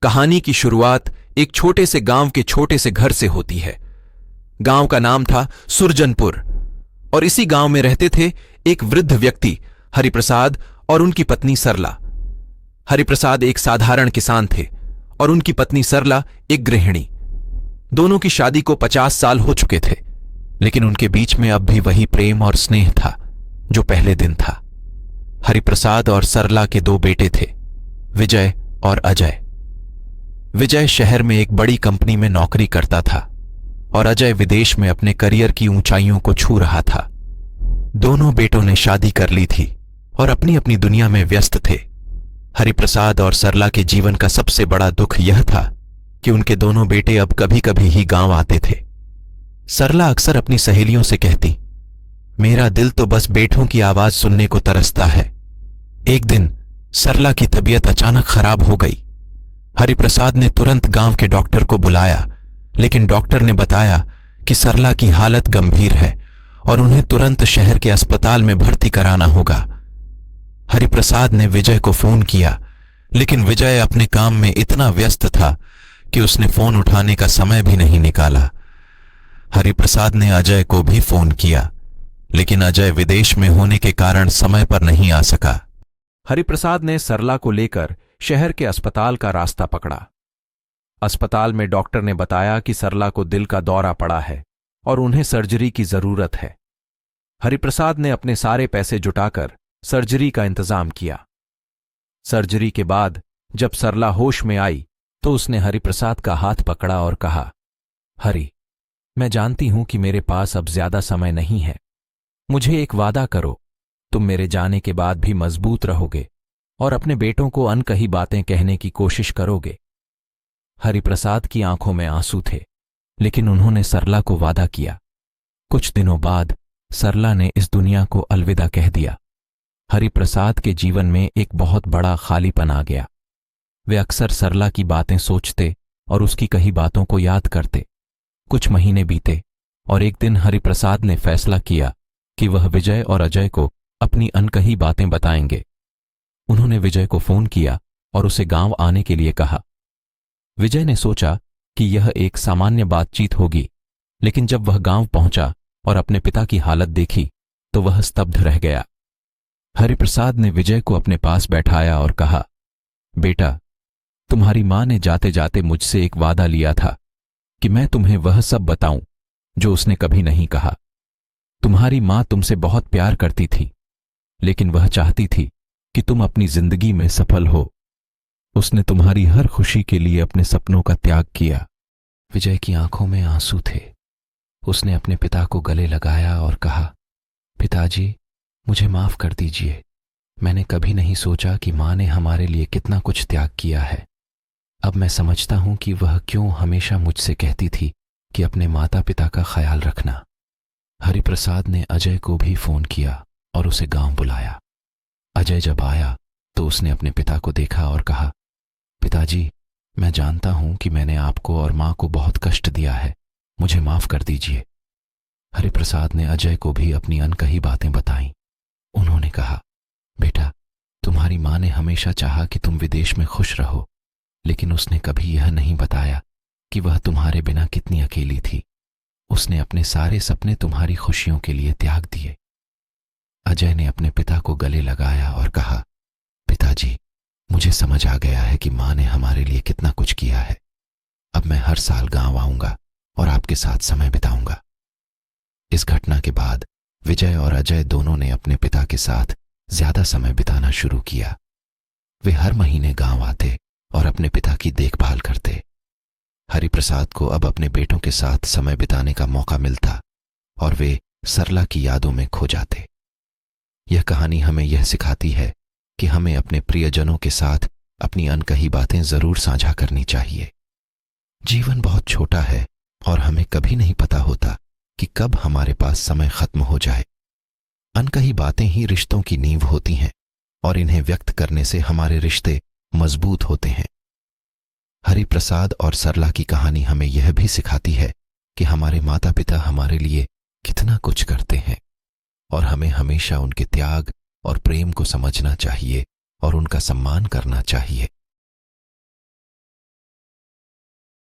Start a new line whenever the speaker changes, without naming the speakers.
कहानी की शुरुआत एक छोटे से गांव के छोटे से घर से होती है। गांव का नाम था सुरजनपुर और इसी गांव में रहते थे एक वृद्ध व्यक्ति हरिप्रसाद और उनकी पत्नी सरला। हरिप्रसाद एक साधारण किसान थे और उनकी पत्नी सरला एक गृहिणी। दोनों की शादी को 50 साल हो चुके थे, लेकिन उनके बीच में अब भी वही प्रेम और स्नेह था जो पहले दिन था। हरिप्रसाद और सरला के 2 बेटे थे, विजय और अजय। विजय शहर में एक बड़ी कंपनी में नौकरी करता था और अजय विदेश में अपने करियर की ऊंचाइयों को छू रहा था। दोनों बेटों ने शादी कर ली थी और अपनी अपनी दुनिया में व्यस्त थे। हरिप्रसाद और सरला के जीवन का सबसे बड़ा दुख यह था कि उनके दोनों बेटे अब कभी कभी ही गांव आते थे। सरला अक्सर अपनी सहेलियों से कहती, मेरा दिल तो बस बेटों की आवाज सुनने को तरसता है। एक दिन सरला की तबीयत अचानक खराब हो गई। हरिप्रसाद ने तुरंत गांव के डॉक्टर को बुलाया, लेकिन डॉक्टर ने बताया कि सरला की हालत गंभीर है और उन्हें तुरंत शहर के अस्पताल में भर्ती कराना होगा। हरिप्रसाद ने विजय को फोन किया, लेकिन विजय अपने काम में इतना व्यस्त था कि उसने फोन उठाने का समय भी नहीं निकाला। हरिप्रसाद ने अजय को भी फोन किया, लेकिन अजय विदेश में होने के कारण समय पर नहीं आ सका। हरिप्रसाद ने सरला को लेकर शहर के अस्पताल का रास्ता पकड़ा। अस्पताल में डॉक्टर ने बताया कि सरला को दिल का दौरा पड़ा है और उन्हें सर्जरी की जरूरत है। हरिप्रसाद ने अपने सारे पैसे जुटाकर सर्जरी का इंतजाम किया। सर्जरी के बाद जब सरला होश में आई तो उसने हरिप्रसाद का हाथ पकड़ा और कहा, हरि, मैं जानती हूं कि मेरे पास अब ज्यादा समय नहीं है। मुझे एक वादा करो, तुम मेरे जाने के बाद भी मजबूत रहोगे और अपने बेटों को अनकही बातें कहने की कोशिश करोगे। हरिप्रसाद की आंखों में आंसू थे, लेकिन उन्होंने सरला को वादा किया। कुछ दिनों बाद सरला ने इस दुनिया को अलविदा कह दिया। हरिप्रसाद के जीवन में एक बहुत बड़ा खालीपन आ गया। वे अक्सर सरला की बातें सोचते और उसकी कही बातों को याद करते। कुछ महीने बीते और एक दिन हरिप्रसाद ने फैसला किया कि वह विजय और अजय को अपनी अनकही बातें बताएंगे। उन्होंने विजय को फोन किया और उसे गांव आने के लिए कहा। विजय ने सोचा कि यह एक सामान्य बातचीत होगी, लेकिन जब वह गांव पहुंचा और अपने पिता की हालत देखी तो वह स्तब्ध रह गया। हरिप्रसाद ने विजय को अपने पास बैठाया और कहा, बेटा, तुम्हारी मां ने जाते जाते मुझसे एक वादा लिया था कि मैं तुम्हें वह सब बताऊं जो उसने कभी नहीं कहा। तुम्हारी मां तुमसे बहुत प्यार करती थी, लेकिन वह चाहती थी कि तुम अपनी जिंदगी में सफल हो। उसने तुम्हारी हर खुशी के लिए अपने सपनों का त्याग किया। विजय की आंखों में आंसू थे। उसने अपने पिता को गले लगाया और कहा, पिताजी, मुझे माफ कर दीजिए। मैंने कभी नहीं सोचा कि मां ने हमारे लिए कितना कुछ त्याग किया है। अब मैं समझता हूं कि वह क्यों हमेशा मुझसे कहती थी कि अपने माता पिता का ख्याल रखना। हरिप्रसाद ने अजय को भी फोन किया और उसे गांव बुलाया। अजय जब आया तो उसने अपने पिता को देखा और कहा, पिताजी, मैं जानता हूं कि मैंने आपको और मां को बहुत कष्ट दिया है, मुझे माफ कर दीजिए। हरिप्रसाद ने अजय को भी अपनी अनकही बातें बताईं। उन्होंने कहा, बेटा, तुम्हारी मां ने हमेशा चाहा कि तुम विदेश में खुश रहो, लेकिन उसने कभी यह नहीं बताया कि वह तुम्हारे बिना कितनी अकेली थी। उसने अपने सारे सपने तुम्हारी खुशियों के लिए त्याग दिए। अजय ने अपने पिता को गले लगाया और कहा, पिताजी, मुझे समझ आ गया है कि मां ने हमारे लिए कितना कुछ किया है। अब मैं हर साल गांव आऊंगा और आपके साथ समय बिताऊंगा। इस घटना के बाद विजय और अजय दोनों ने अपने पिता के साथ ज्यादा समय बिताना शुरू किया। वे हर महीने गांव आते और अपने पिता की देखभाल करते। हरिप्रसाद को अब अपने बेटों के साथ समय बिताने का मौका मिलता और वे सरला की यादों में खो जाते। यह कहानी हमें यह सिखाती है कि हमें अपने प्रियजनों के साथ अपनी अनकही बातें जरूर साझा करनी चाहिए। जीवन बहुत छोटा है और हमें कभी नहीं पता होता कि कब हमारे पास समय खत्म हो जाए। अनकही बातें ही रिश्तों की नींव होती हैं और इन्हें व्यक्त करने से हमारे रिश्ते मजबूत होते हैं। हरिप्रसाद और सरला की कहानी हमें यह भी सिखाती है कि हमारे माता पिता हमारे लिए कितना कुछ करते हैं और हमें हमेशा उनके त्याग और प्रेम को समझना चाहिए और उनका सम्मान करना चाहिए।